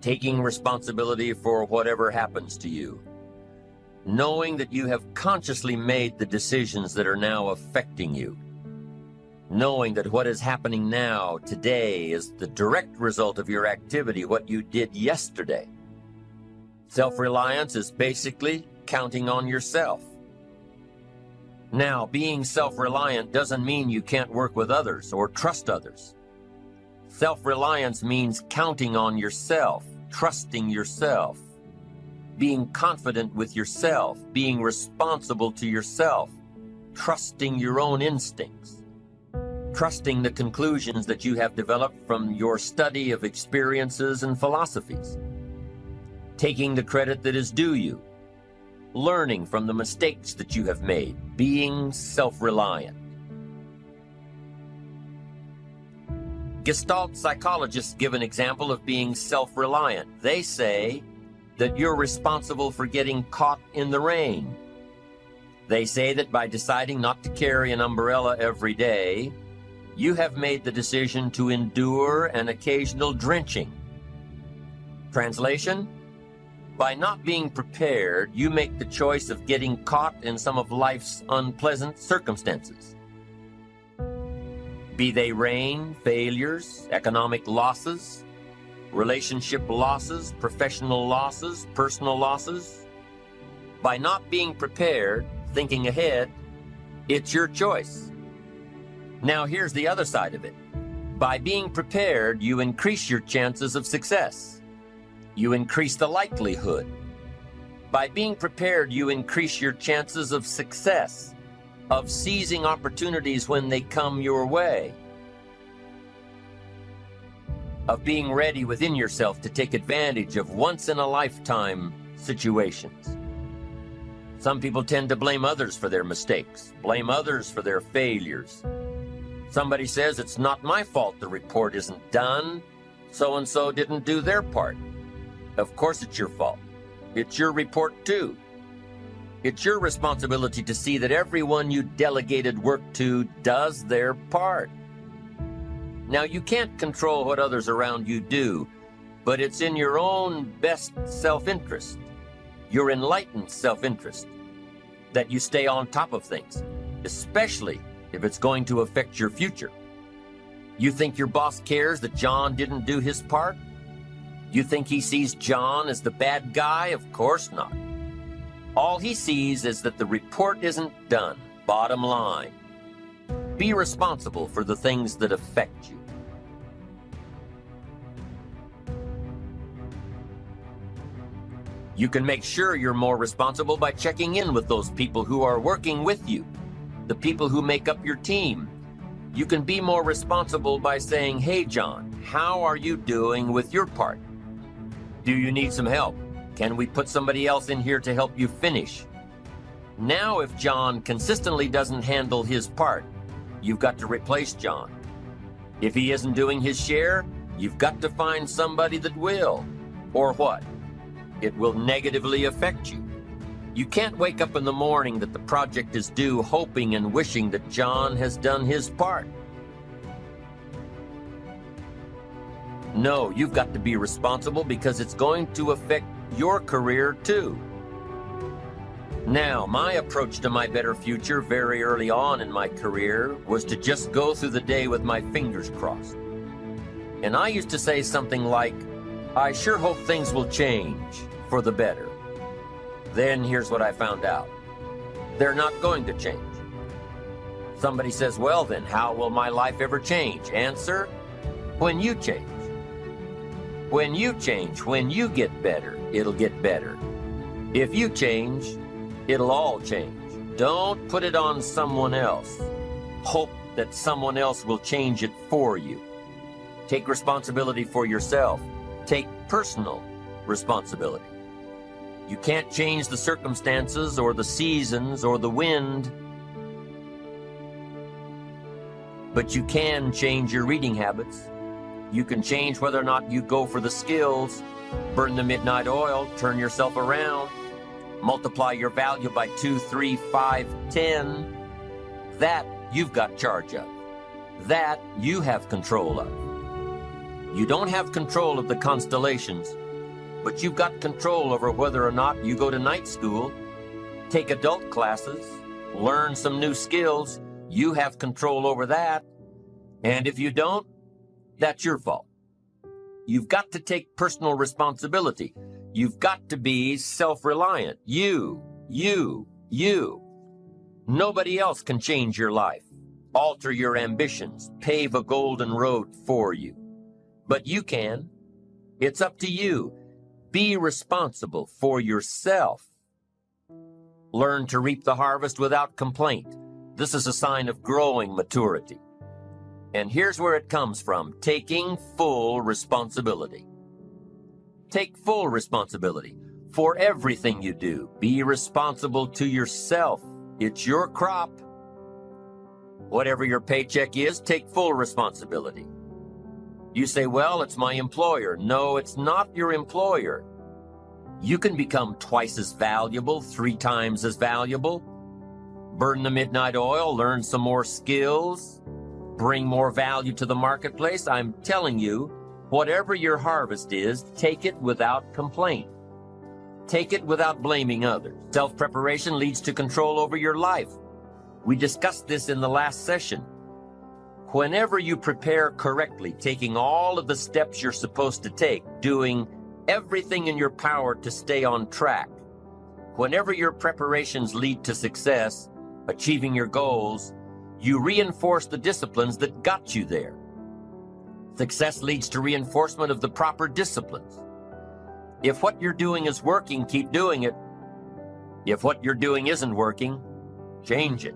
taking responsibility for whatever happens to you, knowing that you have consciously made the decisions that are now affecting you, knowing that what is happening now, today, is the direct result of your activity, what you did yesterday. Self-reliance is basically counting on yourself. Now, being self-reliant doesn't mean you can't work with others or trust others. Self-reliance means counting on yourself, trusting yourself, being confident with yourself, being responsible to yourself, trusting your own instincts, trusting the conclusions that you have developed from your study of experiences and philosophies, taking the credit that is due you, learning from the mistakes that you have made, being self-reliant. Gestalt psychologists give an example of being self-reliant. They say that you're responsible for getting caught in the rain. They say that by deciding not to carry an umbrella every day, you have made the decision to endure an occasional drenching. Translation: by not being prepared, you make the choice of getting caught in some of life's unpleasant circumstances. Be they rain, failures, economic losses, relationship losses, professional losses, personal losses. By not being prepared, thinking ahead, it's your choice. Now here's the other side of it. By being prepared, you increase your chances of success. You increase the likelihood. By being prepared, you increase your chances of success, of seizing opportunities when they come your way, of being ready within yourself to take advantage of once-in-a-lifetime situations. Some people tend to blame others for their mistakes, blame others for their failures. Somebody says, it's not my fault the report isn't done. So-and-so didn't do their part. Of course it's your fault. It's your report too. It's your responsibility to see that everyone you delegated work to does their part. Now, you can't control what others around you do, but it's in your own best self-interest, your enlightened self-interest, that you stay on top of things, especially if it's going to affect your future. You think your boss cares that John didn't do his part? You think he sees John as the bad guy? Of course not. All he sees is that the report isn't done, bottom line. Be responsible for the things that affect you. You can make sure you're more responsible by checking in with those people who are working with you, the people who make up your team. You can be more responsible by saying, hey, John, how are you doing with your part? Do you need some help? Can we put somebody else in here to help you finish? Now, if John consistently doesn't handle his part, you've got to replace John. If he isn't doing his share, you've got to find somebody that will. Or what? It will negatively affect you. You can't wake up in the morning that the project is due hoping and wishing that John has done his part. No, you've got to be responsible because it's going to affect your career too. Now, my approach to my better future very early on in my career was to just go through the day with my fingers crossed. And I used to say something like, I sure hope things will change for the better. Then here's what I found out. They're not going to change. Somebody says, well then, how will my life ever change? Answer, when you change. When you change, when you get better, it'll get better. If you change, it'll all change. Don't put it on someone else. Hope that someone else will change it for you. Take responsibility for yourself. Take personal responsibility. You can't change the circumstances or the seasons or the wind, but you can change your reading habits. You can change whether or not you go for the skills, burn the midnight oil, turn yourself around, multiply your value by 2, 3, 5, 10. That you've got charge of. That you have control of. You don't have control of the constellations, but you've got control over whether or not you go to night school, take adult classes, learn some new skills. You have control over that. And if you don't, that's your fault. You've got to take personal responsibility. You've got to be self-reliant. You. Nobody else can change your life, alter your ambitions, pave a golden road for you. But you can. It's up to you. Be responsible for yourself. Learn to reap the harvest without complaint. This is a sign of growing maturity. And here's where it comes from: taking full responsibility. Take full responsibility for everything you do. Be responsible to yourself. It's your crop. Whatever your paycheck is, take full responsibility. You say, well, it's my employer. No, it's not your employer. You can become twice as valuable, 3 times as valuable. Burn the midnight oil, learn some more skills, bring more value to the marketplace. I'm telling you, whatever your harvest is, take it without complaint. Take it without blaming others. Self-preparation leads to control over your life. We discussed this in the last session. Whenever you prepare correctly, taking all of the steps you're supposed to take, doing everything in your power to stay on track, whenever your preparations lead to success, achieving your goals, you reinforce the disciplines that got you there. Success leads to reinforcement of the proper disciplines. If what you're doing is working, keep doing it. If what you're doing isn't working, change it.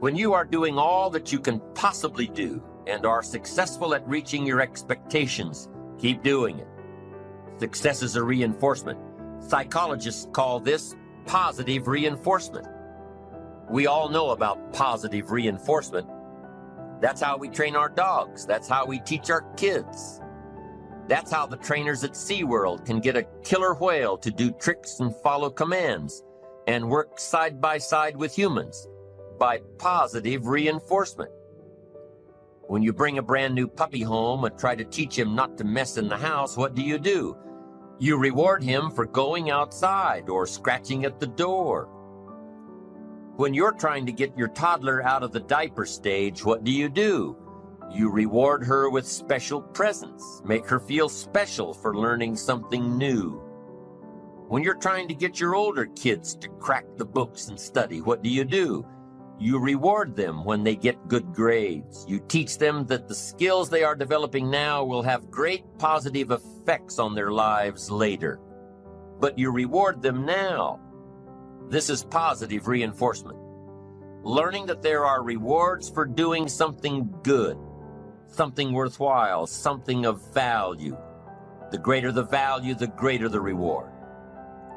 When you are doing all that you can possibly do and are successful at reaching your expectations, keep doing it. Success is a reinforcement. Psychologists call this positive reinforcement. We all know about positive reinforcement. That's how we train our dogs. That's how we teach our kids. That's how the trainers at SeaWorld can get a killer whale to do tricks and follow commands and work side by side with humans by positive reinforcement. When you bring a brand new puppy home and try to teach him not to mess in the house, what do? You reward him for going outside or scratching at the door. When you're trying to get your toddler out of the diaper stage, what do? You reward her with special presents, make her feel special for learning something new. When you're trying to get your older kids to crack the books and study, what do? You reward them when they get good grades. You teach them that the skills they are developing now will have great positive effects on their lives later. But you reward them now. This is positive reinforcement. Learning that there are rewards for doing something good, something worthwhile, something of value. The greater the value, the greater the reward.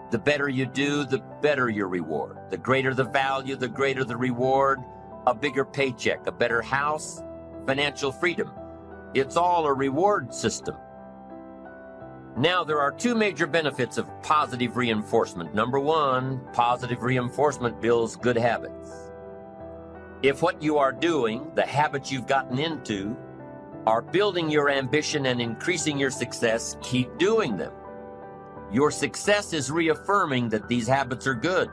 The better you do, the better your reward. The greater the value, the greater the reward. A bigger paycheck, a better house, financial freedom. It's all a reward system. Now, there are 2 major benefits of positive reinforcement. Number 1, positive reinforcement builds good habits. If what you are doing, the habits you've gotten into, are building your ambition and increasing your success, keep doing them. Your success is reaffirming that these habits are good.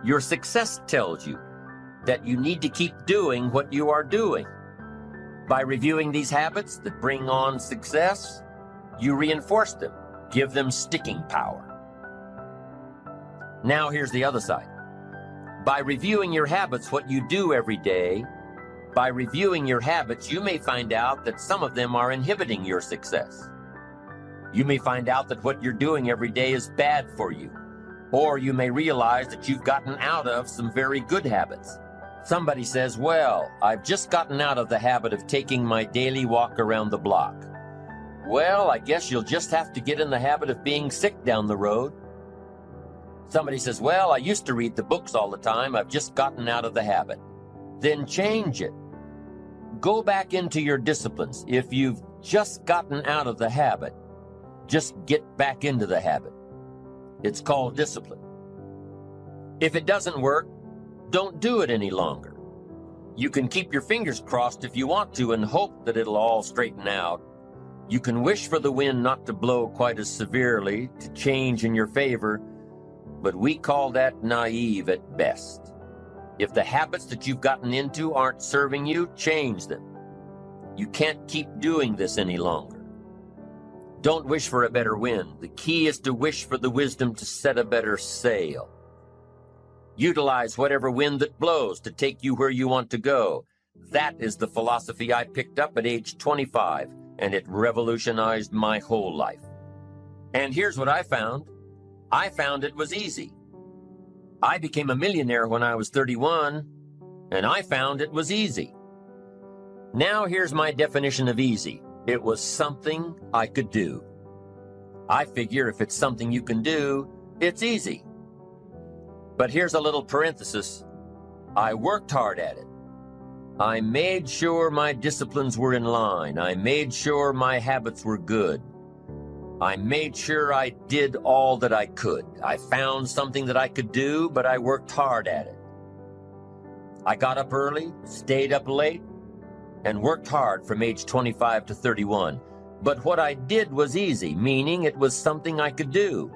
Your success tells you that you need to keep doing what you are doing. By reviewing these habits that bring on success, you reinforce them, give them sticking power. Now here's the other side. By reviewing your habits, what you do every day, by reviewing your habits, you may find out that some of them are inhibiting your success. You may find out that what you're doing every day is bad for you, or you may realize that you've gotten out of some very good habits. Somebody says, well, I've just gotten out of the habit of taking my daily walk around the block. Well, I guess you'll just have to get in the habit of being sick down the road. Somebody says, well, I used to read the books all the time. I've just gotten out of the habit. Then change it. Go back into your disciplines. If you've just gotten out of the habit, just get back into the habit. It's called discipline. If it doesn't work, don't do it any longer. You can keep your fingers crossed if you want to and hope that it'll all straighten out. You can wish for the wind not to blow quite as severely, to change in your favor, but we call that naive at best. If the habits that you've gotten into aren't serving you, change them. You can't keep doing this any longer. Don't wish for a better wind. The key is to wish for the wisdom to set a better sail. Utilize whatever wind that blows to take you where you want to go. That is the philosophy I picked up at age 25, and it revolutionized my whole life. And here's what I found. I found it was easy. I became a millionaire when I was 31, and I found it was easy. Now here's my definition of easy. It was something I could do. I figure if it's something you can do, it's easy. But here's a little parenthesis. I worked hard at it. I made sure my disciplines were in line. I made sure my habits were good. I made sure I did all that I could. I found something that I could do, but I worked hard at it. I got up early, stayed up late, and worked hard from age 25 to 31. But what I did was easy, meaning it was something I could do.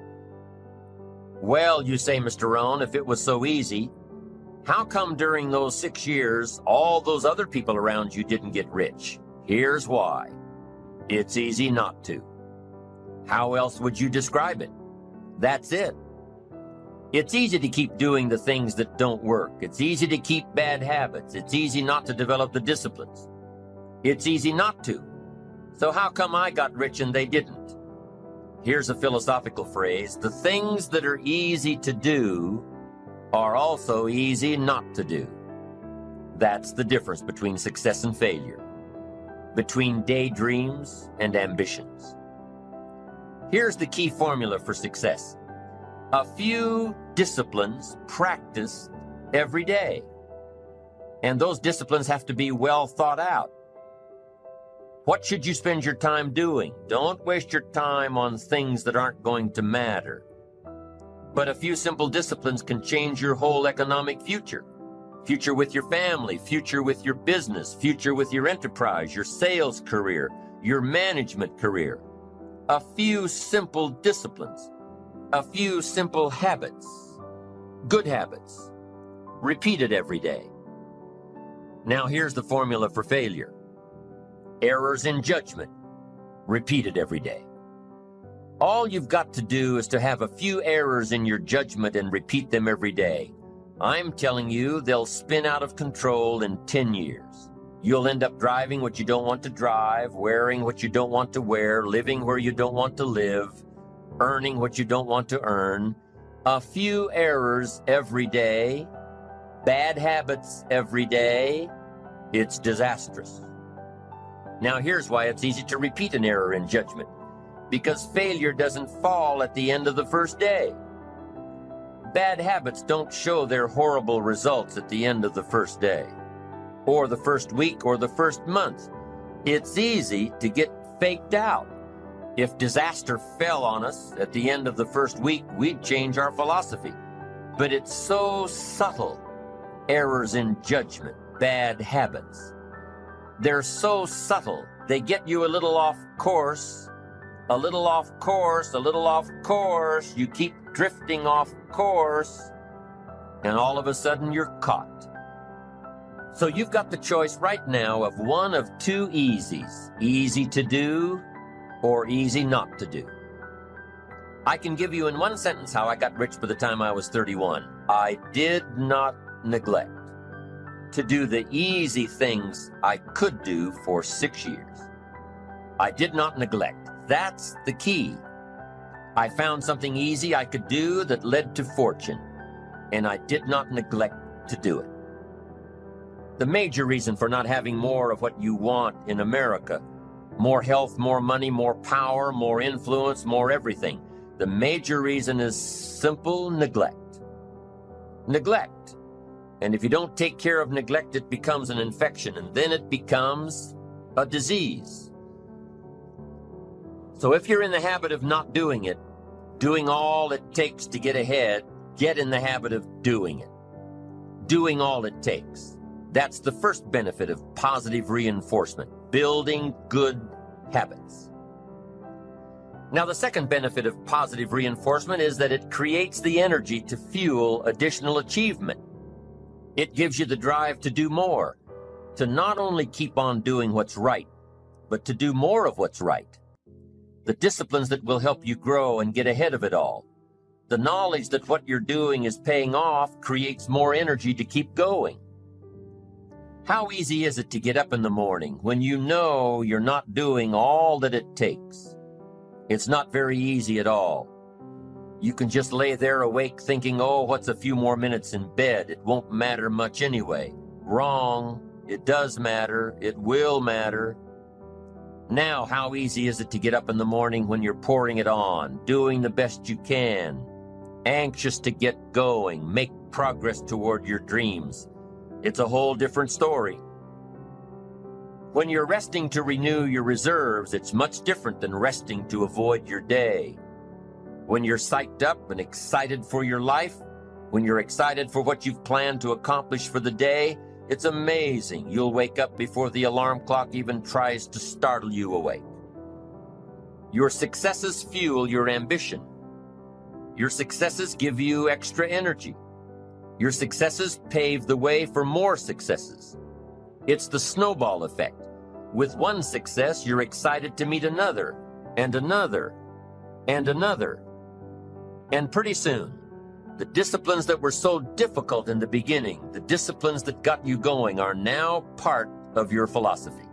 Well, you say, Mr. Rohn, if it was so easy, how come during those 6 years, all those other people around you didn't get rich? Here's why. It's easy not to. How else would you describe it? That's it. It's easy to keep doing the things that don't work. It's easy to keep bad habits. It's easy not to develop the disciplines. It's easy not to. So how come I got rich and they didn't? Here's a philosophical phrase. The things that are easy to do are also easy not to do. That's the difference between success and failure, between daydreams and ambitions. Here's the key formula for success. A few disciplines practiced every day. And those disciplines have to be well thought out. What should you spend your time doing? Don't waste your time on things that aren't going to matter. But a few simple disciplines can change your whole economic future. Future with your family, future with your business, future with your enterprise, your sales career, your management career. A few simple disciplines, a few simple habits, good habits, repeated every day. Now here's the formula for failure. Errors in judgment, repeated every day. All you've got to do is to have a few errors in your judgment and repeat them every day. I'm telling you, they'll spin out of control in 10 years. You'll end up driving what you don't want to drive, wearing what you don't want to wear, living where you don't want to live, earning what you don't want to earn. A few errors every day, bad habits every day, it's disastrous. Now here's why it's easy to repeat an error in judgment. Because failure doesn't fall at the end of the first day. Bad habits don't show their horrible results at the end of the first day, or the first week, or the first month. It's easy to get faked out. If disaster fell on us at the end of the first week, we'd change our philosophy. But it's so subtle. Errors in judgment, bad habits. They're so subtle, they get you a little off course, a little off course, a little off course. You keep drifting off course, and all of a sudden you're caught. So you've got the choice right now of one of two easies, easy to do or easy not to do. I can give you in one sentence how I got rich by the time I was 31. I did not neglect to do the easy things I could do for 6 years. I did not neglect. That's the key. I found something easy I could do that led to fortune, and I did not neglect to do it. The major reason for not having more of what you want in America, more health, more money, more power, more influence, more everything, the major reason is simple neglect. Neglect. And if you don't take care of neglect, it becomes an infection, and then it becomes a disease. So if you're in the habit of not doing it, doing all it takes to get ahead, get in the habit of doing it. Doing all it takes. That's the first benefit of positive reinforcement, building good habits. Now, the second benefit of positive reinforcement is that it creates the energy to fuel additional achievement. It gives you the drive to do more, to not only keep on doing what's right, but to do more of what's right. The disciplines that will help you grow and get ahead of it all. The knowledge that what you're doing is paying off creates more energy to keep going. How easy is it to get up in the morning when you know you're not doing all that it takes? It's not very easy at all. You can just lay there awake thinking, oh, what's a few more minutes in bed? It won't matter much anyway. Wrong. It does matter. It will matter. Now, how easy is it to get up in the morning when you're pouring it on, doing the best you can, anxious to get going, make progress toward your dreams? It's a whole different story. When you're resting to renew your reserves, it's much different than resting to avoid your day. When you're psyched up and excited for your life, when you're excited for what you've planned to accomplish for the day, it's amazing. You'll wake up before the alarm clock even tries to startle you awake. Your successes fuel your ambition. Your successes give you extra energy. Your successes pave the way for more successes. It's the snowball effect. With one success, you're excited to meet another, and another, and another. And pretty soon, the disciplines that were so difficult in the beginning, the disciplines that got you going, are now part of your philosophy.